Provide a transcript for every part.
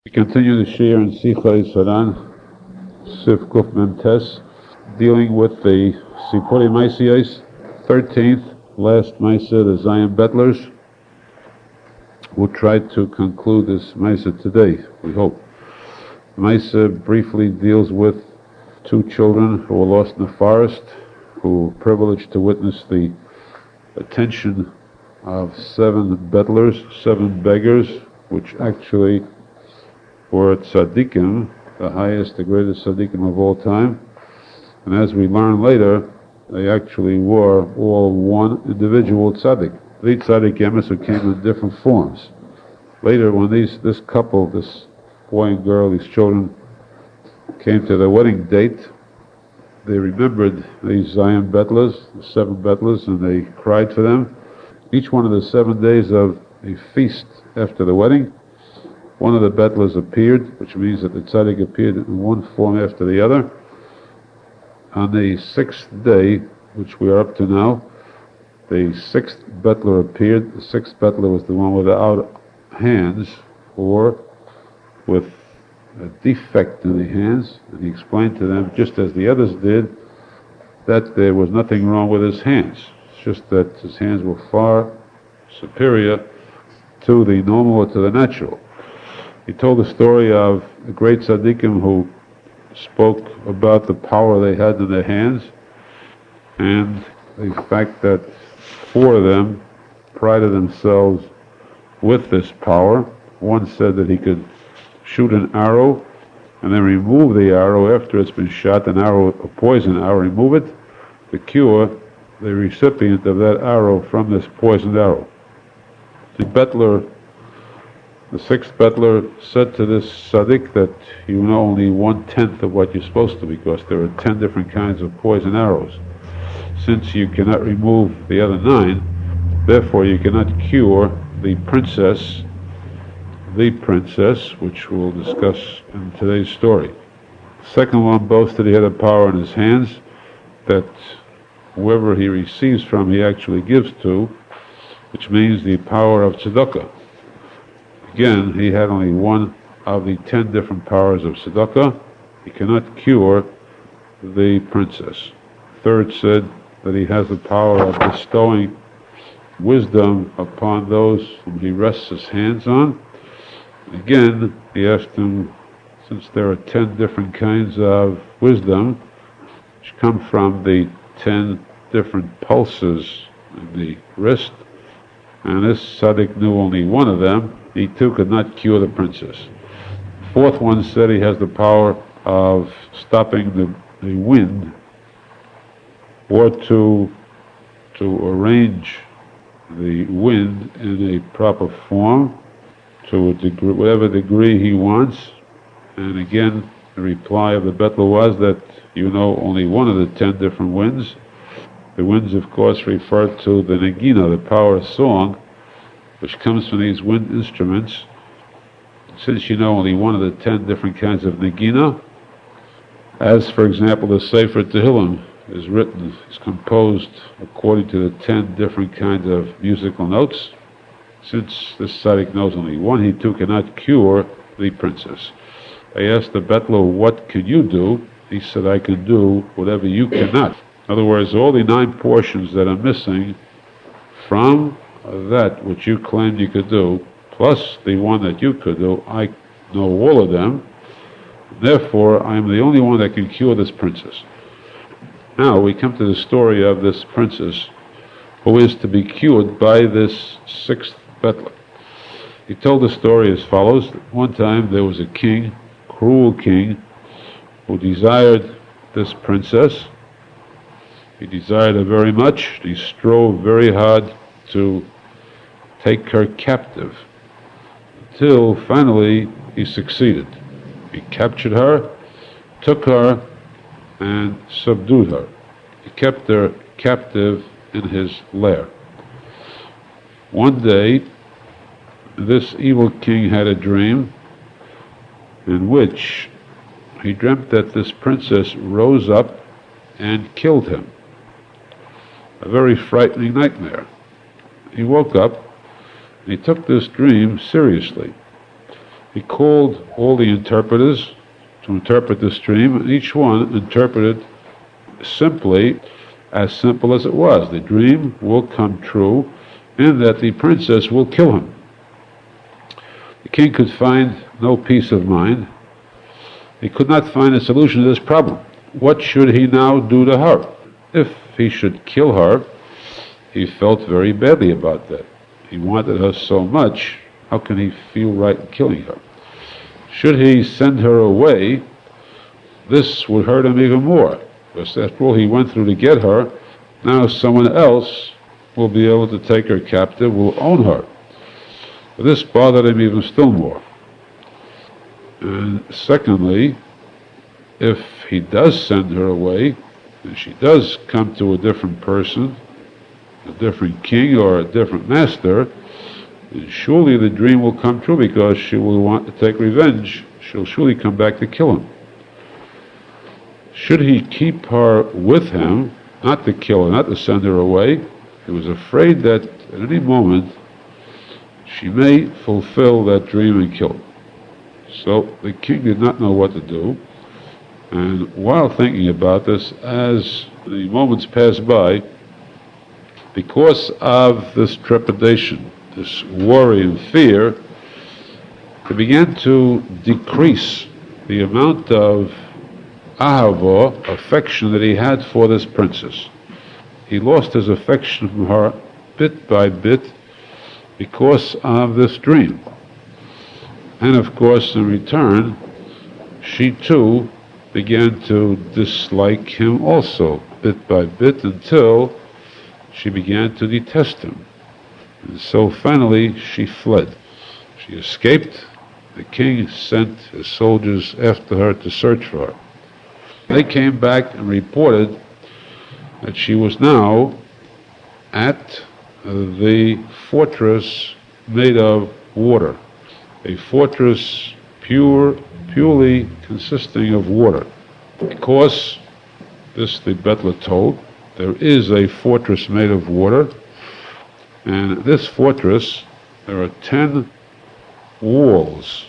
We continue to share in Sichos HaRan, Sif Kuf Mem Tes, dealing with the Sipuri Maisios, 13th, last Maisa, the Zion Bettlers. We'll try to conclude this Maisa today, we hope. Maisa briefly deals with two children who were lost in the forest, who were privileged to witness the attention of 7 bettlers, 7 beggars, which actually were tzadikim, the highest, the greatest tzadikim of all time. And as we learn later, they actually were all one individual tzadik. The tzadik emes who came in different forms. Later, when this couple, this boy and girl, these children, came to their wedding date, they remembered these Zion bettlers, the 7 bettlers, and they cried for them. Each one of the 7 days of a feast after the wedding, one of the bettlers appeared, which means that the tzaddik appeared in one form after the other. On the 6th day, which we are up to now, the 6th bettler appeared. The 6th bettler was the one without hands, or with a defect in the hands, and he explained to them, just as the others did, that there was nothing wrong with his hands. It's just that his hands were far superior to the normal or to the natural. He told the story of the great tzaddikim who spoke about the power they had in their hands, and the fact that 4 of them prided themselves with this power. One said that he could shoot an arrow and then remove the arrow after it's been shot, an arrow, a poison arrow, remove it to cure the recipient of that arrow from this poisoned arrow. The bettler, the 6th bettler, said to this tzaddik that you know only 1/10 of what you're supposed to, because there are 10 different kinds of poison arrows. Since you cannot remove the other 9, therefore you cannot cure the princess, which we'll discuss in today's story. The second one boasted he had a power in his hands that whoever he receives from, he actually gives to, which means the power of tzedakah. Again, he had only one of the 10 different powers of tzedakah. He cannot cure the princess. Third said that he has the power of bestowing wisdom upon those whom he rests his hands on. Again, he asked him, since there are 10 different kinds of wisdom, which come from the 10 different pulses in the wrist, and this tzaddik knew only one of them, he too could not cure the princess. The 4th one said he has the power of stopping the wind, or to arrange the wind in a proper form to a degree, whatever degree he wants. And again, the reply of the bettler was that you know only one of the 10 different winds. The winds, of course, refer to the negina, the power of song, which comes from these wind instruments. Since you know only one of the 10 different kinds of negina, as for example the Sefer Tehillim is written, is composed according to the 10 different kinds of musical notes, since this tzaddik knows only one, he too cannot cure the princess. I asked the bettler, what can you do? He said, I can do whatever you cannot. In other words, all the 9 portions that are missing from that which you claimed you could do, plus the one that you could do, I know all of them. Therefore, I am the only one that can cure this princess. Now we come to the story of this princess who is to be cured by this 6th bettler. He told the story as follows. One time there was a king, cruel king, who desired this princess. He desired her very much. He strove very hard to take her captive, until finally he succeeded. He captured her, took her, and subdued her. He kept her captive in his lair. One day, this evil king had a dream in which he dreamt that this princess rose up and killed him. A very frightening nightmare. He woke up, and he took this dream seriously. He called all the interpreters to interpret this dream, and each one interpreted simply, as simple as it was. The dream will come true, and that the princess will kill him. The king could find no peace of mind. He could not find a solution to this problem. What should he now do to her? If he should kill her, he felt very badly about that. He wanted her so much, how can he feel right in killing her? Should he send her away, this would hurt him even more, because after all he went through to get her, now someone else will be able to take her captive, will own her. But this bothered him even still more. And secondly, if he does send her away, and she does come to a different person, a different king or a different master, then surely the dream will come true, because she will want to take revenge. She'll surely come back to kill him. Should he keep her with him, not to kill her, not to send her away? He was afraid that at any moment she may fulfill that dream and kill him. So the king did not know what to do, and while thinking about this, as the moments passed by, because of this trepidation, this worry and fear, he began to decrease the amount of ahava, affection, that he had for this princess. He lost his affection from her bit by bit because of this dream. And of course, in return, she too began to dislike him also, bit by bit, until she began to detest him. And so finally she fled. She escaped. The king sent his soldiers after her to search for her. They came back and reported that she was now at the fortress made of water, a fortress purely consisting of water. Because this the Butler told, there is a fortress made of water, and this fortress, there are 10 walls,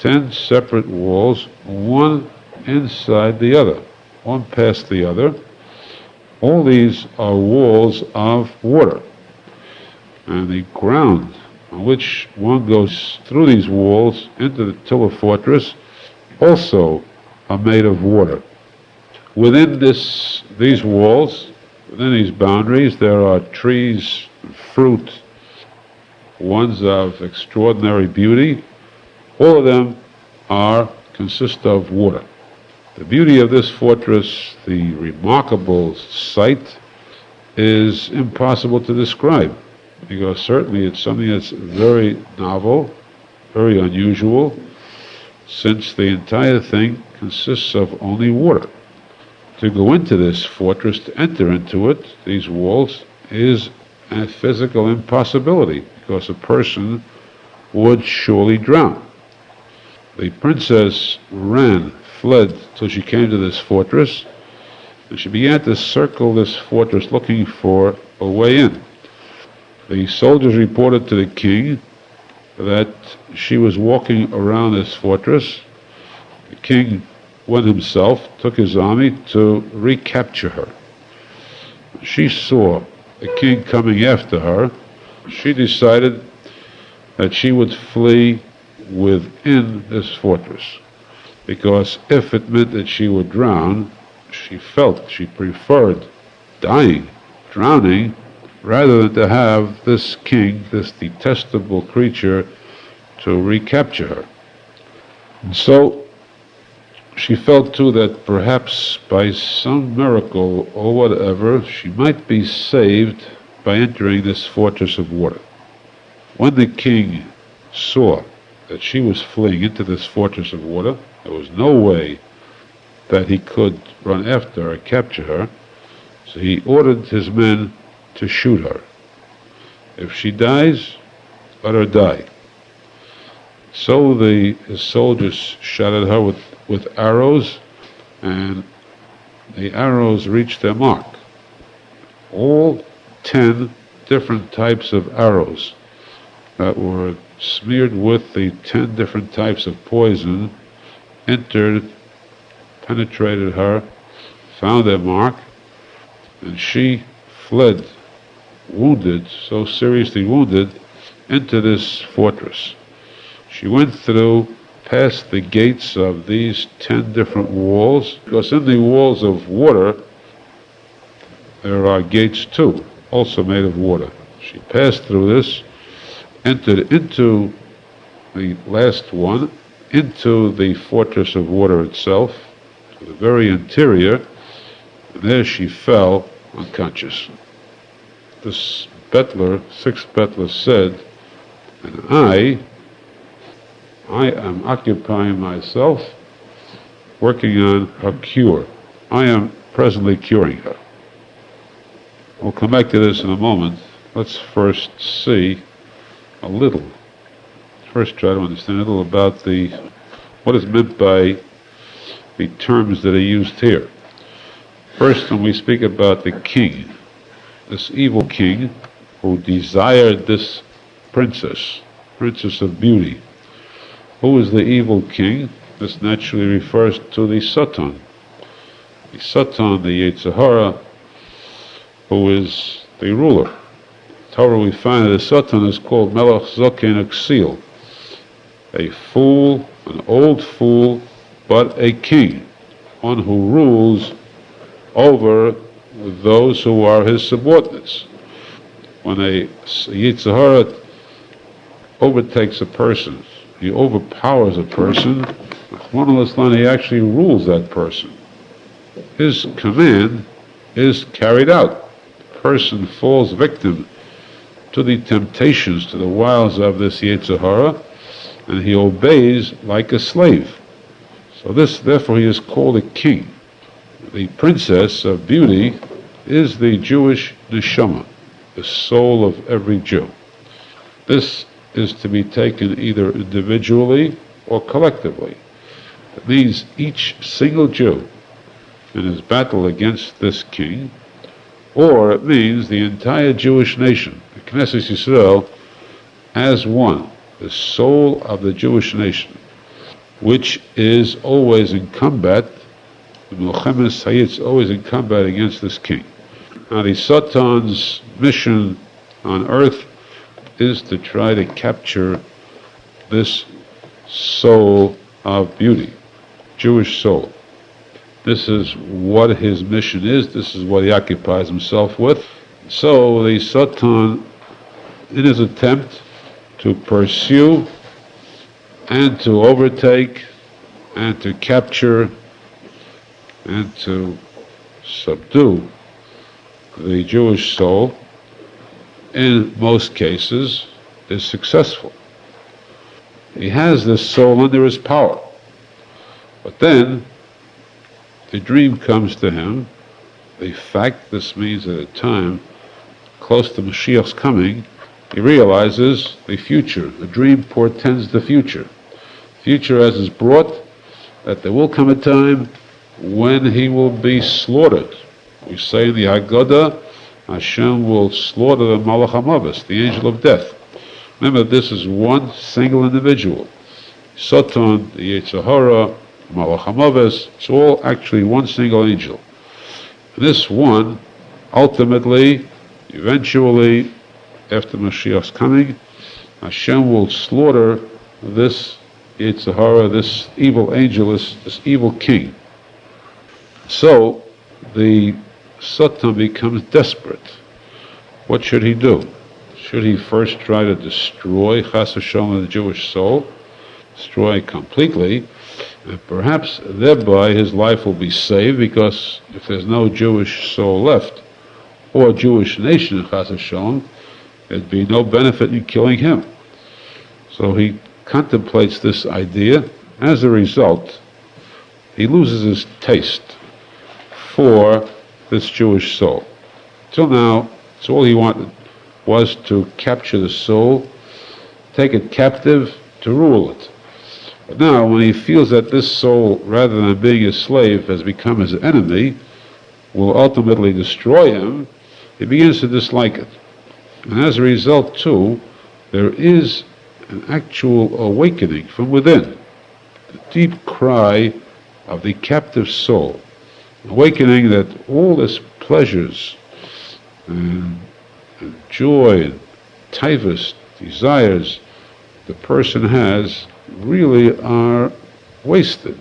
10 separate walls, one inside the other, one past the other. All these are walls of water, and the ground on which one goes through these walls into the Tilla fortress also are made of water. Within these walls, within these boundaries, there are trees, fruit, ones of extraordinary beauty. All of them consist of water. The beauty of this fortress, the remarkable sight, is impossible to describe, because certainly it's something that's very novel, very unusual, since the entire thing consists of only water. To go into this fortress, to enter into it, these walls, is a physical impossibility, because a person would surely drown. The princess fled till she came to this fortress, and she began to circle this fortress looking for a way in. The soldiers reported to the king that she was walking around this fortress. The king went himself, took his army to recapture her. She saw the king coming after her. She decided that she would flee within this fortress, because if it meant that she would drown, she preferred drowning, rather than to have this king, this detestable creature, to recapture her. And so she felt too that perhaps by some miracle or whatever, she might be saved by entering this fortress of water. When the king saw that she was fleeing into this fortress of water, there was no way that he could run after her, capture her, so he ordered his men to shoot her. If she dies, let her die. So his soldiers shot at her with arrows, and the arrows reached their mark. All 10 different types of arrows that were smeared with the 10 different types of poison, entered, penetrated her, found their mark, and she fled, wounded, so seriously wounded, into this fortress. She went through, past the gates of these 10 different walls, because in the walls of water there are gates too, also made of water. She passed through this, entered into the last one, into the fortress of water itself, to the very interior, and there she fell unconscious. This bettler, sixth bettler, said, and I am occupying myself working on her cure. I am presently curing her. We'll come back to this in a moment. Let's first see a little, first try to understand a little about what is meant by the terms that are used here. First, when we speak about the king, this evil king who desired this princess of beauty. Who is the evil king? This naturally refers to the Satan. The Satan, the Yetzer Hara, who is the ruler. In Torah we find that the Satan is called Melech Zoken Aksil, a fool, an old fool, but a king, one who rules over those who are his subordinates. When a Yetzer Hara overtakes a person, he overpowers a person, he actually rules that person. His command is carried out. The person falls victim to the temptations, to the wiles of this Yetzer Hara, and he obeys like a slave. So therefore he is called a king. The princess of beauty is the Jewish neshama, the soul of every Jew. This is to be taken either individually or collectively. It means each single Jew in his battle against this king, or it means the entire Jewish nation, the Knesset Yisrael, as one, the soul of the Jewish nation, which is always in combat, the Menachem is always in combat against this king. Now the Satan's mission on earth is to try to capture this soul of beauty, Jewish soul. This is what his mission is. This is what he occupies himself with. So the Satan, in his attempt to pursue and to overtake and to capture and to subdue the Jewish soul, in most cases, is successful. He has this soul under his power. But then, the dream comes to him. The fact, this means at a time close to Mashiach's coming, he realizes the future. The dream portends the future. Future as is brought, that there will come a time when he will be slaughtered. We say in the Haggadah, Hashem will slaughter the Malach HaMavis, the angel of death. Remember, this is one single individual. Satan, the Yetzer Hara, Malach HaMavis, it's all actually one single angel. And this one, ultimately, eventually, after Mashiach's coming, Hashem will slaughter this Yetzer Hara, this evil angel, this evil king. So, the Satan becomes desperate. What should he do? Should he first try to destroy Chas v'Shalom, the Jewish soul, destroy it completely, and perhaps thereby his life will be saved, because if there's no Jewish soul left, or Jewish nation in Chas v'Shalom, there'd be no benefit in killing him. So he contemplates this idea. As a result, he loses his taste for this Jewish soul. Till now, it's all he wanted was to capture the soul, take it captive, to rule it. But now, when he feels that this soul, rather than being his slave, has become his enemy, will ultimately destroy him, he begins to dislike it. And as a result, too, there is an actual awakening from within, the deep cry of the captive soul, awakening that all its pleasures and joy and tivus, desires the person has really are wasted.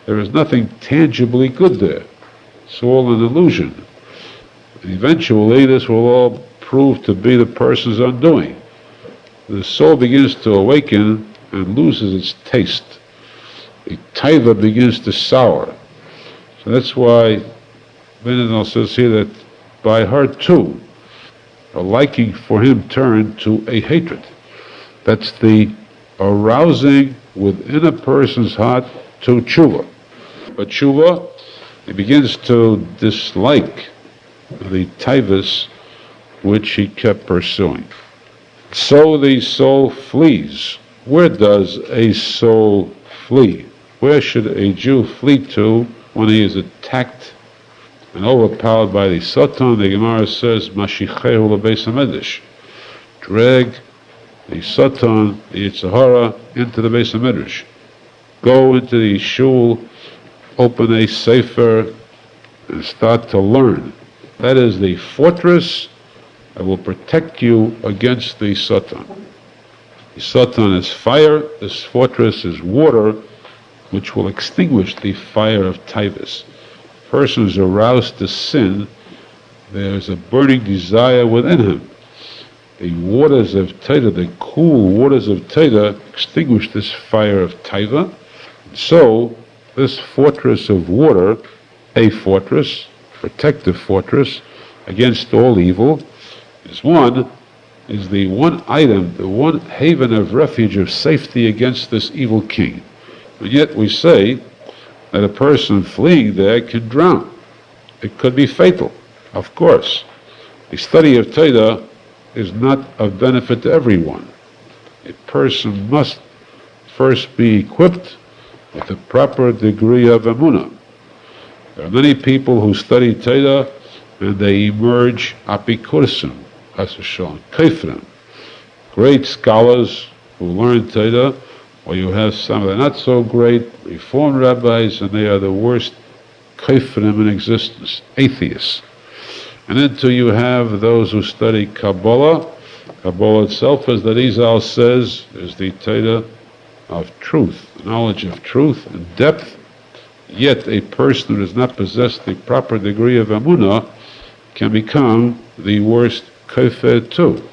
There is nothing tangibly good there. It's all an illusion. And eventually this will all prove to be the person's undoing. The soul begins to awaken and loses its taste. The taiva begins to sour. So that's why Menachem says here that by her too, a liking for him turned to a hatred. That's the arousing within a person's heart to tshuva. But tshuva, he begins to dislike the taivas which he kept pursuing. So the soul flees. Where does a soul flee? Where should a Jew flee to when he is attacked and overpowered by the Satan? The Gemara says, Mashichehu lebeis hamedrash. Drag the Satan, the Yitzhahara, into the Beis HaMidrash. Go into the shul, open a sefer, and start to learn. That is the fortress that will protect you against the Satan. The Satan is fire, this fortress is water, which will extinguish the fire of taivas. A person is aroused to sin, there's a burning desire within him. The waters of Torah, the cool waters of Torah, extinguish this fire of taiva. So, this fortress of water, a fortress, protective fortress, against all evil, is the one item, the one haven of refuge, of safety against this evil king. And yet we say that a person fleeing there can drown. It could be fatal, of course. The study of Torah is not of benefit to everyone. A person must first be equipped with a proper degree of emunah. There are many people who study Torah and they emerge apikursim, kefrim, great scholars who learn Torah, or you have some of the not so great reform rabbis, and they are the worst kefrim in existence, atheists. And then too you have those who study Kabbalah. Kabbalah itself, as the Arizal says, is the Torah of truth, the knowledge of truth and depth. Yet a person who does not possess the proper degree of emunah can become the worst kafir too.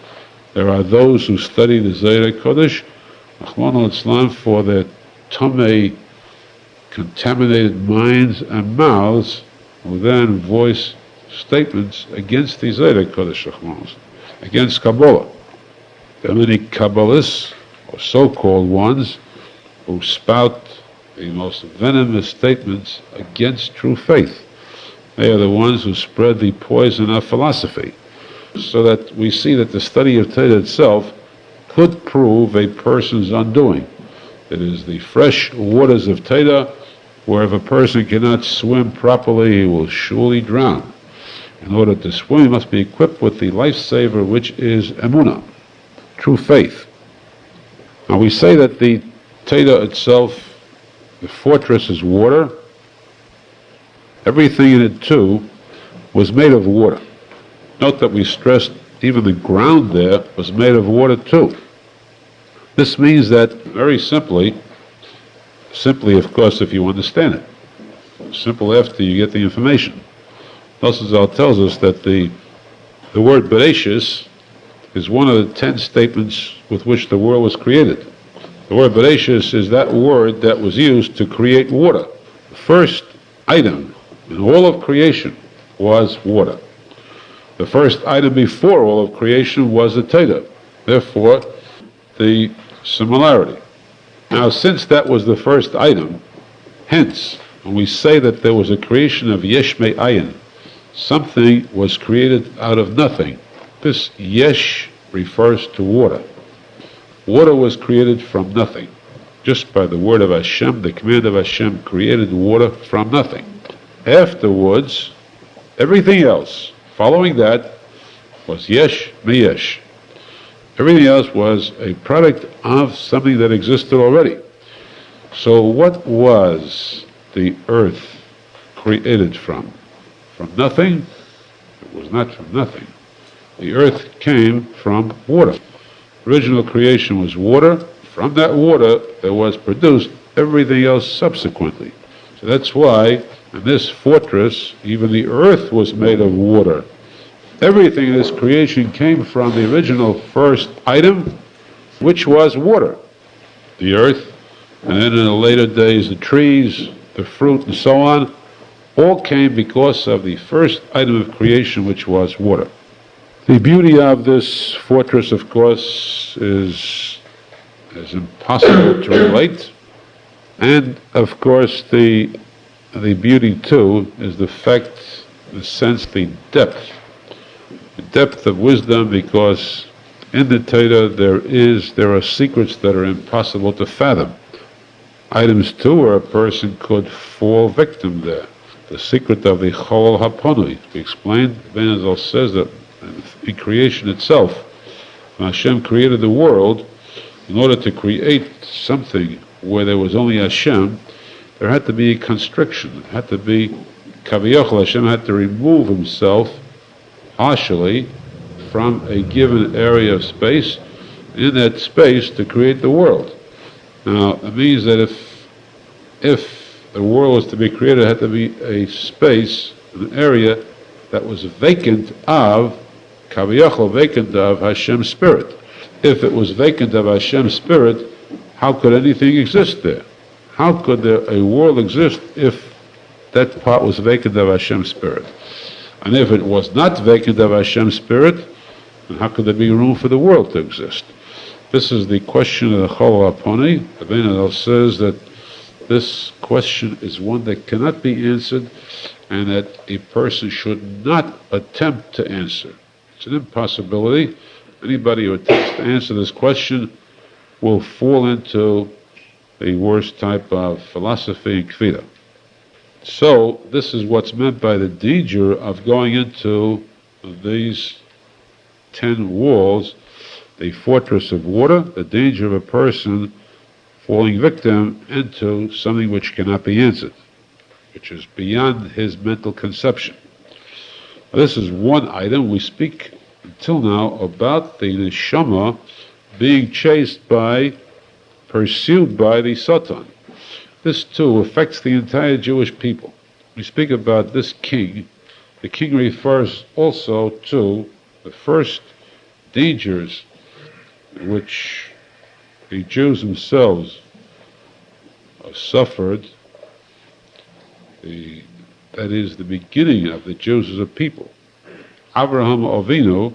There are those who study the Zohar Kodesh, Rahman al-Islam, for their tamei, contaminated minds and mouths, who then voice statements against the Zohar Kodesh, against Kabbalah. There are many Kabbalists, or so-called ones, who spout the most venomous statements against true faith. They are the ones who spread the poison of philosophy. So that we see that the study of Torah itself could prove a person's undoing. It is the fresh waters of Torah, where if a person cannot swim properly, he will surely drown. In order to swim, he must be equipped with the lifesaver, which is emunah, true faith. Now we say that the Torah itself, the fortress, is water. Everything in it too was made of water. Note that we stressed even the ground there was made of water too. This means that, very simply of course if you understand it, simple after you get the information. Rosenfeld tells us that the word Bereshis is one of the 10 statements with which the world was created. The word Bereshis is that word that was used to create water. The first item in all of creation was water. The first item before all of creation was the Torah. Therefore, the similarity. Now, since that was the first item, hence, when we say that there was a creation of yesh me'ayin, something was created out of nothing. This yesh refers to water. Water was created from nothing. Just by the word of Hashem, the command of Hashem created water from nothing. Afterwards, everything else following that was yesh me'yesh. Everything else was a product of something that existed already. So what was the earth created from? From nothing? It was not from nothing. The earth came from water. Original creation was water. From that water, there was produced everything else subsequently. So that's why in this fortress, even the earth was made of water. Everything in this creation came from the original first item, which was water, the earth, and then in the later days, the trees, the fruit, and so on, all came because of the first item of creation, which was water. The beauty of this fortress, of course, is impossible to relate. And, of course, the beauty, too, is the fact, the sense, the depth of wisdom, because in the Torah there are secrets that are impossible to fathom. Items, too, where a person could fall victim there. The secret of the Chol HaPonui. We explained, Arizal says that in creation itself, when Hashem created the world, in order to create something where there was only Hashem, there had to be a constriction. It had to be Kaviyachal. Hashem had to remove himself partially from a given area of space, in that space to create the world. Now, it means that if the world was to be created, it had to be a space, an area that was vacant of Kaviyachal, vacant of Hashem's Spirit. If it was vacant of Hashem's Spirit, how could anything exist there? How could there a world exist if that part was vacant of Hashem's Spirit? And if it was not vacant of Hashem's Spirit, then how could there be room for the world to exist? This is the question of the Chol HaPoni. The Arizal says that this question is one that cannot be answered and that a person should not attempt to answer. It's an impossibility. Anybody who attempts to answer this question will fall into the worst type of philosophy and kfira. So this is what's meant by the danger of going into these 10 walls, the fortress of water, the danger of a person falling victim into something which cannot be answered, which is beyond his mental conception. This is one item. We speak until now about the neshama being pursued by the Satan. This too affects the entire Jewish people. We speak about this king. The king refers also to the first dangers which the Jews themselves suffered. That is the beginning of the Jews as a people. Avraham Avinu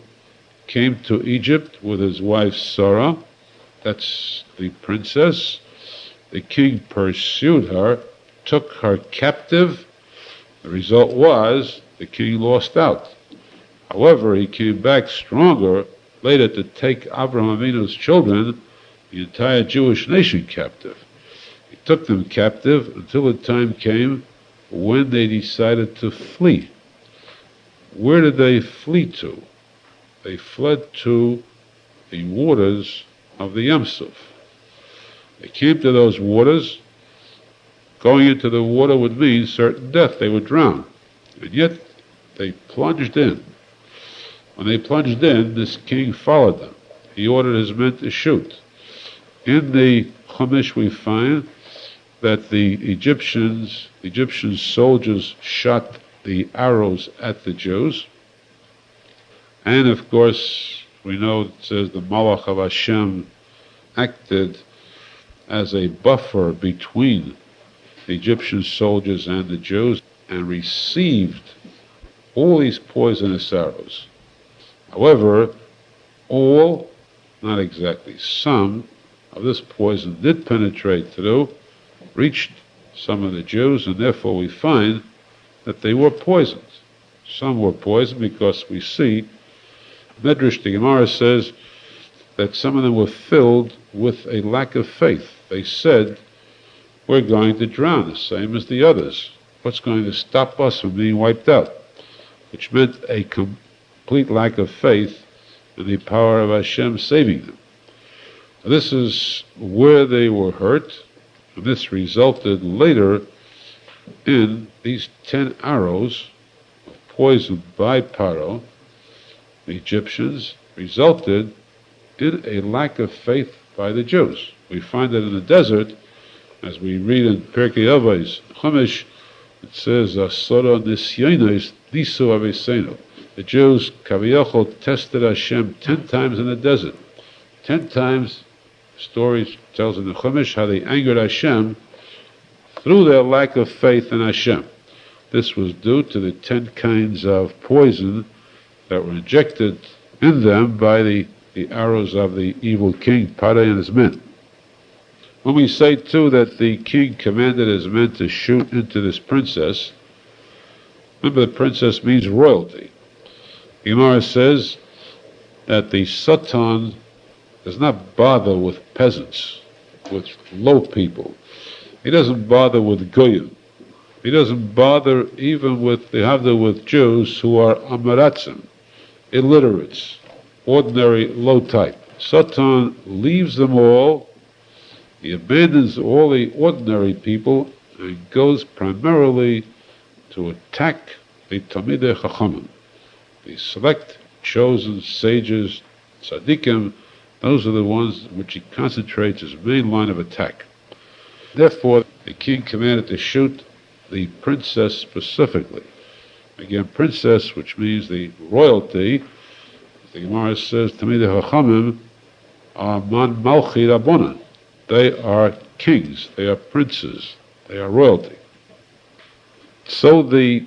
came to Egypt with his wife Sarah. That's the princess. The king pursued her, took her captive. The result was the king lost out. However, he came back stronger later to take Avraham Avinu's children, the entire Jewish nation, captive. He took them captive until the time came when they decided to flee. Where did they flee to? They fled to the waters of the Yam Suf. They came to those waters. Going into the water would mean certain death. They would drown. And yet they plunged in. When they plunged in, this king followed them. He ordered his men to shoot. In the Chumash we find that the Egyptian soldiers shot the arrows at the Jews. And of course, we know it says the Malach of Hashem acted as a buffer between the Egyptian soldiers and the Jews and received all these poisonous arrows. However, all, not exactly, some of this poison did penetrate through, reached some of the Jews, and therefore we find that they were poisoned. Some were poisoned because we see, Medrash, the Gemara says, that some of them were filled with a lack of faith. They said, we're going to drown, the same as the others. What's going to stop us from being wiped out? Which meant a complete lack of faith and the power of Hashem saving them. This is where they were hurt, and this resulted later in these 10 arrows poisoned by Paro, the Egyptians, resulted in a lack of faith by the Jews. We find that in the desert, as we read in Pirkei Avos, Chumash, it says, Asora nisyonos nisu avesenu. The Jews, Kaviyachol, tested Hashem 10 times in the desert. 10 times, story tells in the Chumash how they angered Hashem through their lack of faith in Hashem. This was due to the 10 kinds of poison that were injected in them by the arrows of the evil king, Paro and his men. When we say, too, that the king commanded his men to shoot into this princess, remember the princess means royalty. The Gemara says that the Satan does not bother with peasants, with low people. He doesn't bother with goyim. He doesn't bother even with Jews who are amaratzim, illiterates, ordinary low type. Satan leaves them all. He abandons all the ordinary people and goes primarily to attack the Talmidei Chachamim, the select, chosen sages, tzadikim. Those are the ones in which he concentrates his main line of attack. Therefore, the king commanded to shoot the princess specifically. Again, princess, which means the royalty. The Gemara says, Talmidei Chachamim are man malchi rabbanan. They are kings, they are princes, they are royalty. So the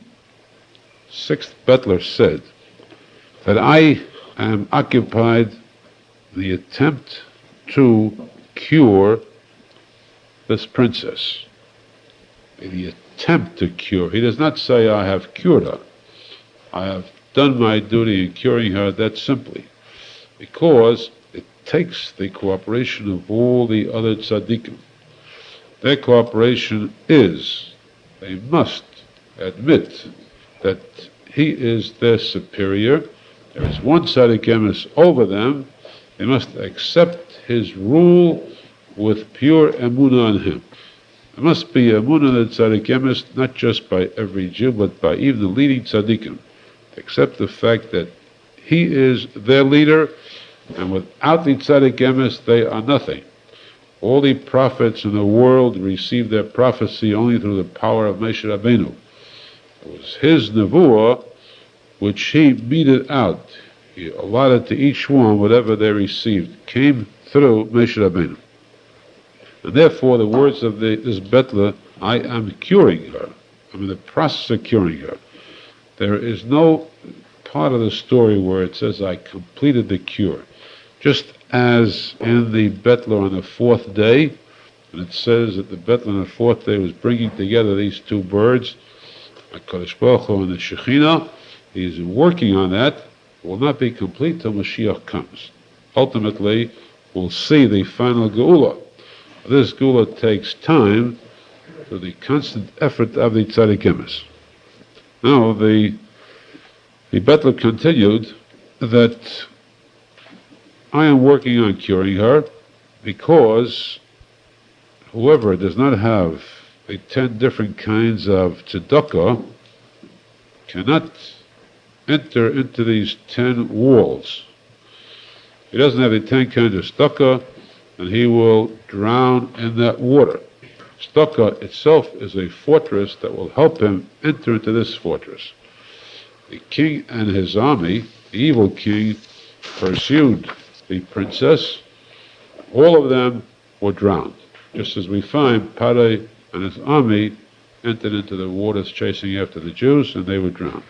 sixth bettler said that I am occupied the attempt to cure this princess. The attempt to cure. He does not say, I have cured her. I have done my duty in curing her that simply. Because it takes the cooperation of all the other tzaddikim. Their cooperation is, they must admit that he is their superior. There is one tzaddik emes over them. They must accept his rule with pure emunah on him. There must be emunah on the tzaddik emes, not just by every Jew, but by even the leading tzaddikim. Accept the fact that he is their leader, and without the tzaddik emes, they are nothing. All the prophets in the world received their prophecy only through the power of Moshe Rabbeinu. It was his nevuah which he meted out. He allotted to each one whatever they received. Came through Moshe Rabbeinu. And therefore the words of this bettler, I am curing her. I'm in the process of curing her. There is no part of the story where it says I completed the cure. Just as in the bettler on the fourth day, and it says that the bettler on the fourth day was bringing together these two birds, HaKadosh Baruch Hu and the Shekhinah. He's working on that. It will not be complete till Mashiach comes. Ultimately, we'll see the final Geula. This Geula takes time through the constant effort of the tzaddik emes. Now, the bettler continued that I am working on curing her because whoever does not have the 10 different kinds of tzedakah cannot enter into these 10 walls. He doesn't have the 10 kinds of tzedakah, and he will drown in that water. Tzedakah itself is a fortress that will help him enter into this fortress. The king and his army, the evil king, pursued the princess. All of them were drowned. Just as we find Paro and his army entered into the waters chasing after the Jews, and they were drowned.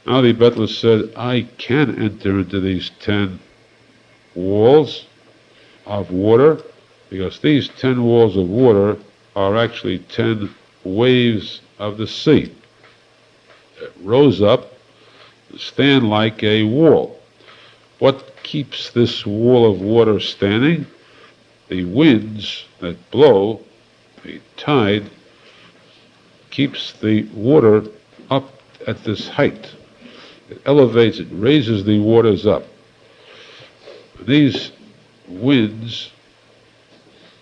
Now the bettler said, I can enter into these 10 walls of water, because these 10 walls of water are actually 10 waves of the sea that rose up and stand like a wall. What keeps this wall of water standing? The winds that blow, the tide, keeps the water up at this height. It elevates, it raises the waters up. These winds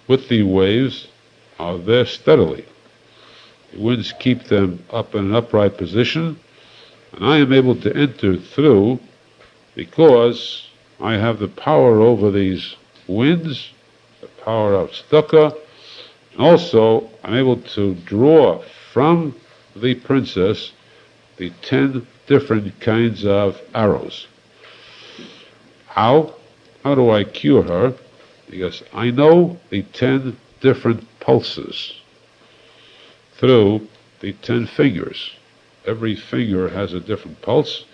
with the waves are there steadily. The winds keep them up in an upright position, and I am able to enter through because I have the power over these winds, the power of tzedakah, and also I'm able to draw from the princess the 10 different kinds of arrows. How do I cure her? Because I know the 10 different pulses through the 10 fingers. Every finger has a different pulse.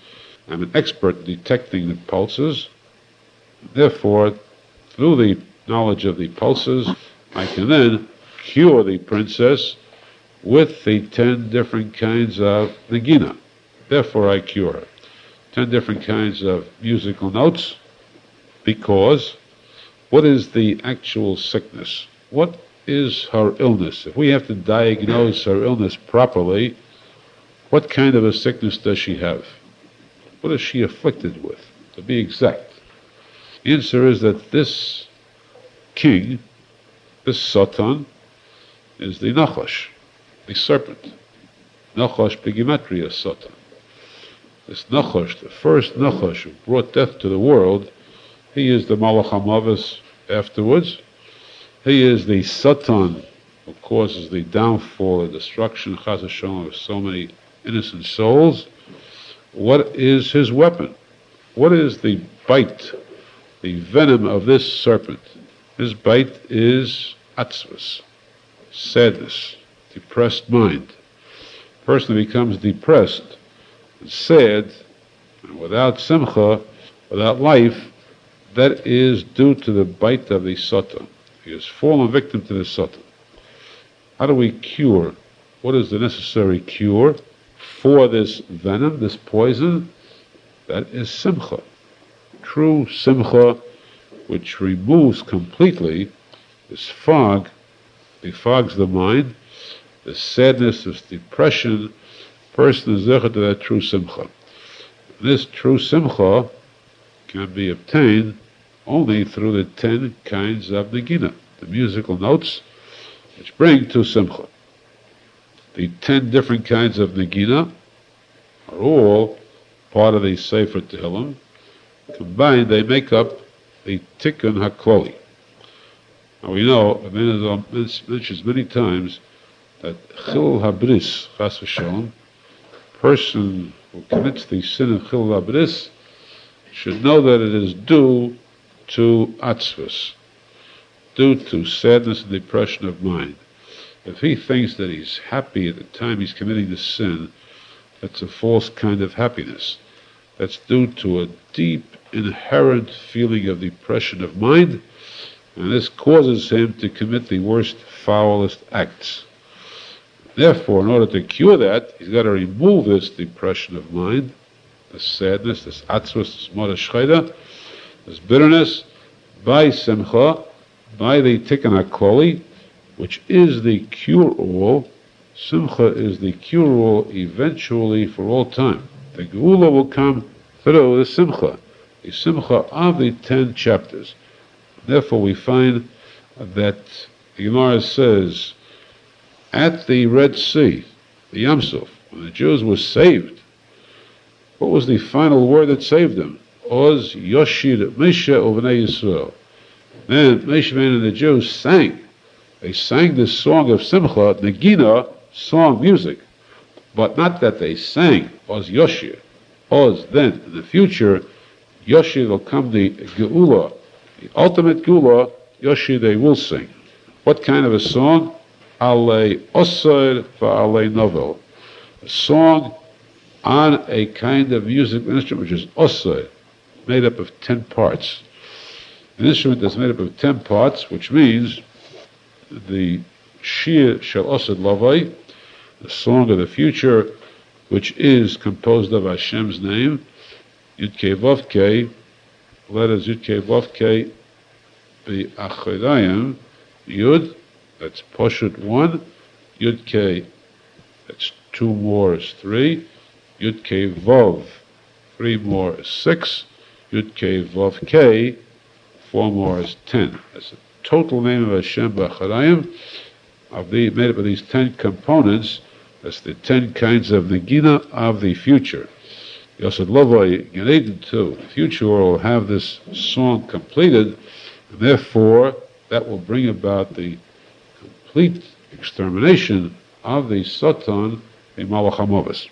I'm an expert in detecting the pulses. Therefore, through the knowledge of the pulses, I can then cure the princess with the 10 different kinds of negina. Therefore, I cure her. 10 different kinds of musical notes, because what is the actual sickness? What is her illness? If we have to diagnose her illness properly, what kind of a sickness does she have? What is she afflicted with, to be exact? The answer is that this king, this Satan, is the Nachash, the serpent. Nachash begematria Satan. This Nachash, the first Nachash who brought death to the world, he is the Malach HaMavis afterwards. He is the Satan who causes the downfall and destruction, Chas v'shalom, of so many innocent souls. What is his weapon? What is the bite, the venom of this serpent? His bite is atzvus, sadness, depressed mind. A person who becomes depressed and sad, and without simcha, without life, that is due to the bite of the Satan. He has fallen victim to the Satan. How do we cure? What is the necessary cure for this venom, this poison? That is simcha. True simcha, which removes completely this fog, befogs the mind, the sadness, this depression. Person is zecher to that true simcha. This true simcha can be obtained only through the 10 kinds of negina, the musical notes which bring to simcha. The 10 different kinds of negina are all part of the Sefer Tehillim. Combined, they make up the Tikkun HaKloli. Now we know, Arizal mentions many times, that Chil Habris, Chas v'shalom, person who commits the sin of Chil Habris, should know that it is due to atzvus, due to sadness and depression of mind. If he thinks that he's happy at the time he's committing the sin, that's a false kind of happiness. That's due to a deep, inherent feeling of depression of mind, and this causes him to commit the worst, foulest acts. Therefore, in order to cure that, he's got to remove this depression of mind, this sadness, this atzvus, this mora shcheda, this bitterness, by simcha, by the tikkun hakloli, which is the cure-all. Simcha is the cure-all eventually for all time. The geula will come through the simcha of the 10 chapters. Therefore, we find that the Gemara says, at the Red Sea, the Yam Suf, when the Jews were saved, what was the final word that saved them? Oz Yoshid Moshe Uvnei Yisrael. Then Moshe and the Jews sang. They sang this song of Simcha, Negina, song, music. But not that they sang, Oz Yoshir. Oz, then, in the future, Yoshir will come the Geula, the ultimate Geula, Yoshir they will sing. What kind of a song? Alei Osir Va'alei Novel. A song on a kind of musical instrument which is Osir, made up of 10 parts. An instrument that's made up of 10 parts, which means the Shir Shel Osir Lavai, the song of the future, which is composed of Hashem's name, Yud Kei Vav Kei, letters Yud Kei Vav Kei, the Achorayim, Yud, that's Poshut 1, Yud Kei, that's 2 more is 3, Yud Kei Vav, 3 more is 6, Yud Kei Vav Kei, 4 more is 10. That's the total name of Hashem B'Acharayim, made up of these 10 components. That's the 10 kinds of negina of the future. Yosef Lovoi Ganeden too. The future will have this song completed, and therefore that will bring about the complete extermination of the Satan in Malach HaMovis.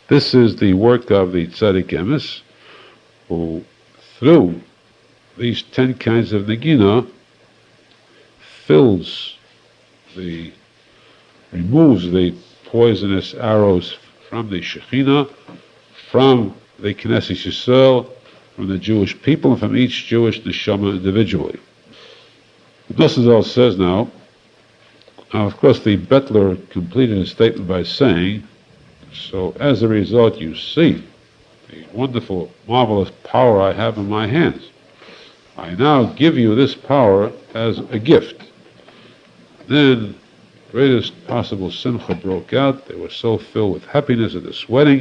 This is the work of the tzadik emes, who through these 10 kinds of negina removes the poisonous arrows from the Shekhinah, from the Knesset Yisrael, from the Jewish people, and from each Jewish neshama individually. Arizal says now, of course the Bettler completed his statement by saying, so as a result you see the wonderful, marvelous power I have in my hands. I now give you this power as a gift. Then greatest possible simcha broke out. They were so filled with happiness at this wedding.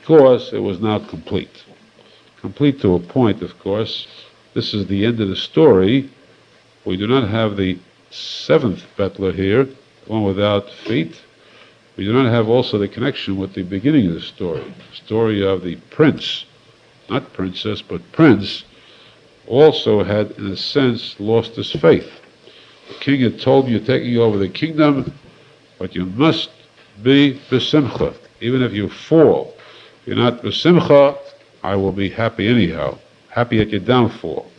Of course, it was not complete. Complete to a point, of course. This is the end of the story. We do not have the 7th Bettler here, the one without feet. We do not have also the connection with the beginning of the story of the prince, not princess, but prince, also had, in a sense, lost his faith. The king had told him, you're taking over the kingdom, but you must be besimcha. Even if you fall, if you're not besimcha, I will be happy anyhow, happy at your downfall.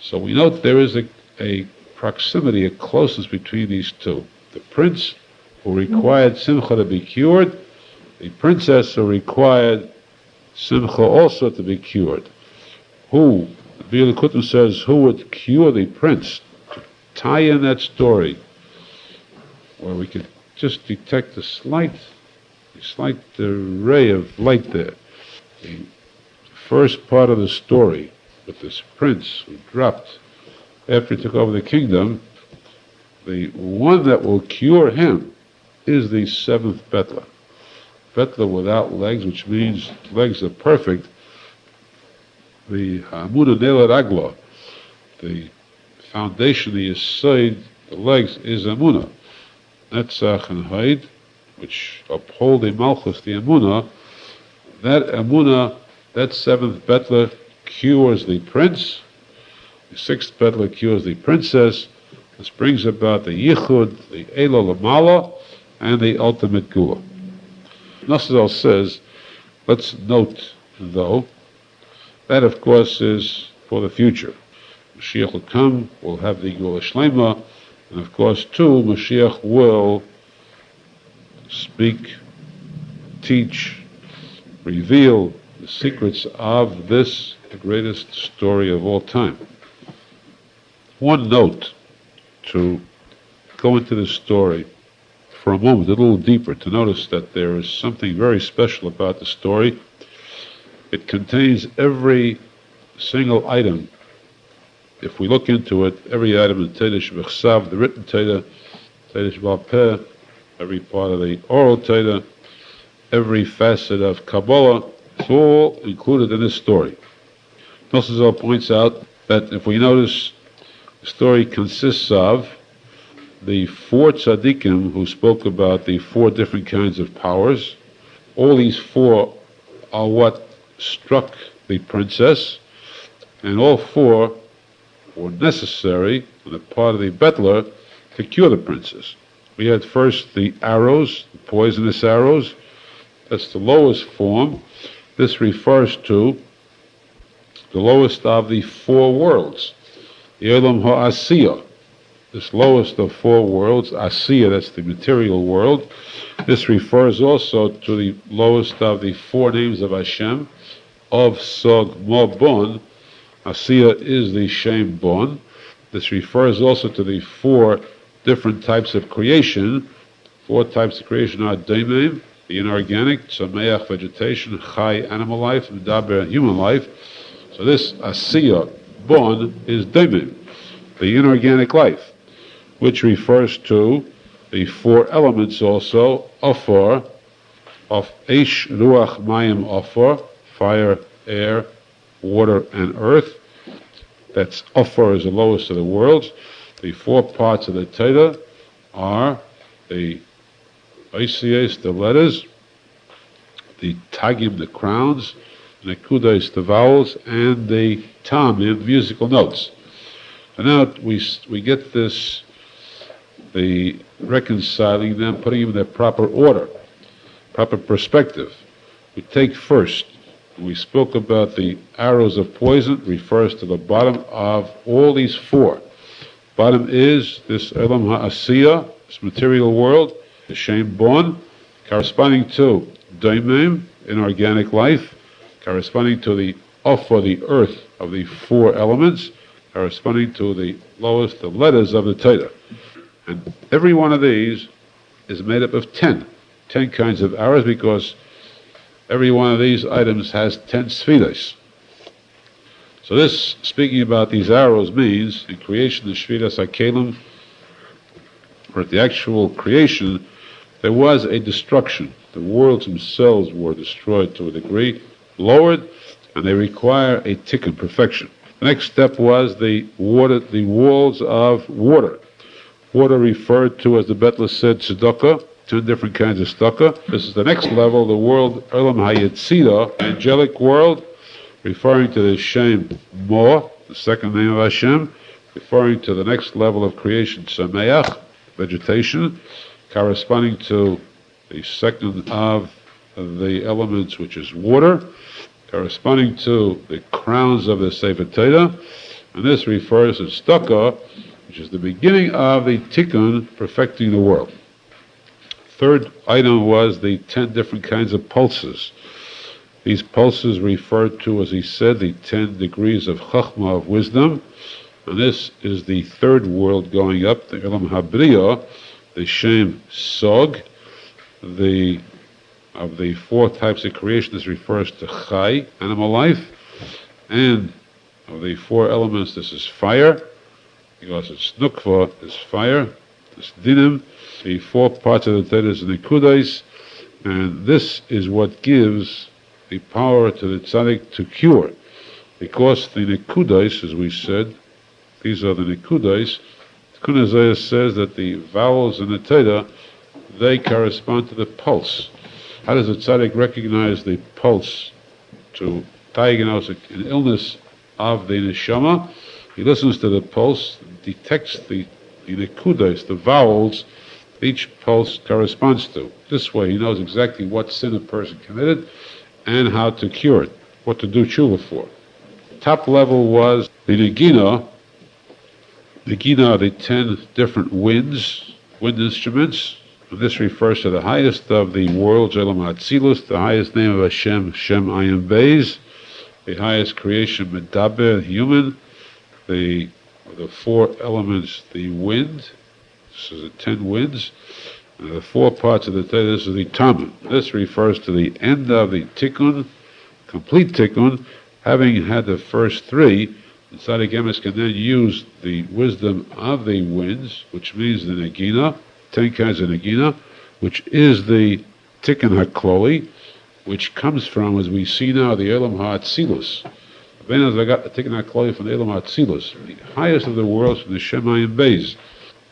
So we note there is a proximity, a closeness between these two. The prince who required simcha to be cured, the princess who required simcha also to be cured. Who, the Biur Likutim says, who would cure the prince? To tie in that story, where we could just detect a slight ray of light there. The first part of the story with this prince who dropped after he took over the kingdom, the one that will cure him is the 7th Bettler. Bettler without legs, which means legs are perfect. The Hamuna Nela Ragla, the foundation, the Yesod, the legs is Amuna. Netzach and Haid, which uphold the Malchus, the Amuna. That Amuna, that 7th Bettler cures the prince. The 6th Bettler cures the princess. This brings about the Yichud, the Elo Lamala, and the ultimate Gula. Arizal says, let's note, though, that of course is for the future. Mashiach will come, we'll have the Gula Shlema, and of course, too, Mashiach will speak, teach, reveal the secrets of this, the greatest story of all time. One note to go into this story for a moment, a little deeper, to notice that there is something very special about the story. It contains every single item. If we look into it, every item in Torah Shebechsav, the written Torah, Torah Shebal Peh, every part of the oral Torah, every facet of Kabbalah, it's all included in this story. Arizal points out that if we notice, the story consists of the 4 tzaddikim who spoke about the 4 different kinds of powers. All these 4 are what struck the princess, and all 4 were necessary on the part of the Bettler to cure the princess. We had first the arrows, the poisonous arrows. That's the lowest form. This refers to the lowest of the 4 worlds, the Olam HaAsiyah. This lowest of 4 worlds, Asiyah, that's the material world. This refers also to the lowest of the 4 names of Hashem, of Sog Mo Bon. Asiyah is the Shem Bon. This refers also to the 4 different types of creation. 4 types of creation are Daimim, the inorganic, Tzameach, vegetation, Chai, animal life, and Daber, human life. So this Asiyah Bon is Daimim, the inorganic life, which refers to the 4 elements also, Ofor, of Eish, Ruach, Mayim, Ofor, fire, air, water, and earth. That's Ophir is the lowest of the worlds. The 4 parts of the Torah are the ICS, the letters, the Tagim, the crowns, the Nekudas, the vowels, and the Tamim, musical notes. And now we get this, the reconciling them, putting them in their proper order, proper perspective. We take first, we spoke about the arrows of poison, refers to the bottom of all these 4. Bottom is this Elam HaAsiyah, this material world, the Shem Bon, corresponding to Daimim, inorganic life, corresponding to the Ophir, the earth of the 4 elements, corresponding to the lowest, the letters of the Torah. And every one of these is made up of 10 kinds of arrows, because every one of these items has 10 sfidas. So this, speaking about these arrows, means in creation, the Shvidas HaKelim, or at the actual creation, there was a destruction. The worlds themselves were destroyed to a degree, lowered, and they require a tikkun, perfection. The next step was the water, the walls of water. Water referred to, as the Betler said, tzedakah, 10 different kinds of tzedakah. This is the next level, the world, Elam HaYetzirah, angelic world, referring to the Shem Mo, the second name of Hashem, referring to the next level of creation, Sameach, vegetation, corresponding to the second of the elements, which is water, corresponding to the crowns of the Sefer Torah, and this refers to tzedakah, which is the beginning of the tikkun, perfecting the world. Third item was the 10 different kinds of pulses. These pulses referred to, as he said, the 10 degrees of chachma, of wisdom, and this is the third world going up, the Elam HaBriyah, the Shem Sog, of the 4 types of creation. This refers to Chai, animal life, and of the 4 elements, this is fire, because it's Nukva, is fire, this Dinim, the 4 parts of the Torah is the Nekudas, and this is what gives the power to the tzadik to cure. Because the Nekudas, as we said, these are the Nekudas. Tikuney Zohar says that the vowels in the Torah, they correspond to the pulse. How does the tzaddik recognize the pulse to diagnose an illness of the neshama? He listens to the pulse, detects the nekudas, the vowels each pulse corresponds to. This way he knows exactly what sin a person committed and how to cure it, what to do tshuva for. Top level was the Negina. Negina are the 10 different wind instruments. And this refers to the highest of the worlds, Elam HaAtzilus, the highest name of Hashem, Shem Ayin Beis, the highest creation, Medaber, human, the 4 elements, the wind, this is the 10 winds, and the 4 parts of the Torah, this is the Tamim. This refers to the end of the Tikkun, complete Tikkun. Having had the first 3, the Tzaddik Emes can then use the wisdom of the winds, which means the Negina, 10 kinds of Negina, which is the Tikkun HaKloli, which comes from, as we see now, the Elam HaAtzilus. I got the Tikkun HaKloli from the Elam HaAtzilus, the highest of the worlds, from the Shemayim Beis.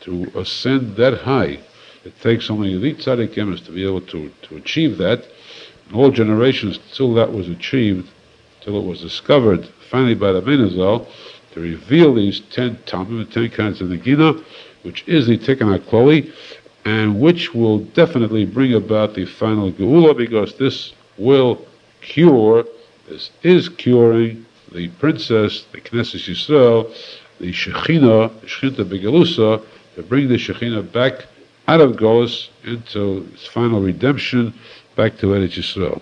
To ascend that high, it takes only the Tzaddik Emes to be able to achieve that. In all generations, till that was achieved, till it was discovered, finally by the Arizal, to reveal these 10 Tamim, 10 kinds of Negina, which is the Tikkun HaKloli, and which will definitely bring about the final Geula, because this will cure, this is curing the princess, the Knesset Yisrael, the Shekhinah, the Shechinah Begalusa, to bring the Shekhinah back out of Golus into its final redemption, back to Eretz Yisrael.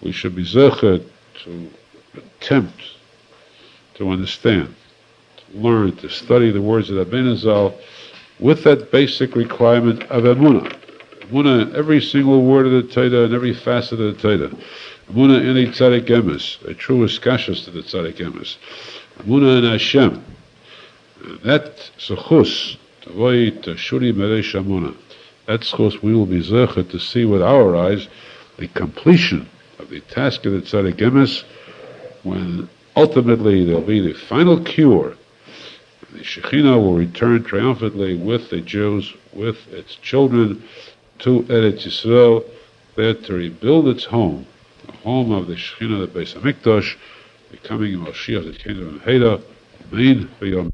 We should be zecher to attempt to understand, to learn, to study the words of the Arizal with that basic requirement of Emunah. Emunah in every single word of the Torah and every facet of the Torah. Emunah in the Tzaddik Emes, a true iskashus to the Tzaddik Emes. Emunah in Hashem. That Sichos, Tavoy Tashuri Meresh Emunah. That Sichos we will be zecher to see with our eyes the completion of the task of the Tzaddik Emes, when ultimately there'll be the final cure. The Shekhinah will return triumphantly with the Jews, with its children, to Eretz Yisrael, there to rebuild its home, the home of the Shekhinah, the Beis HaMikdash, becoming a Mashiach, the kingdom of Heda, Amen.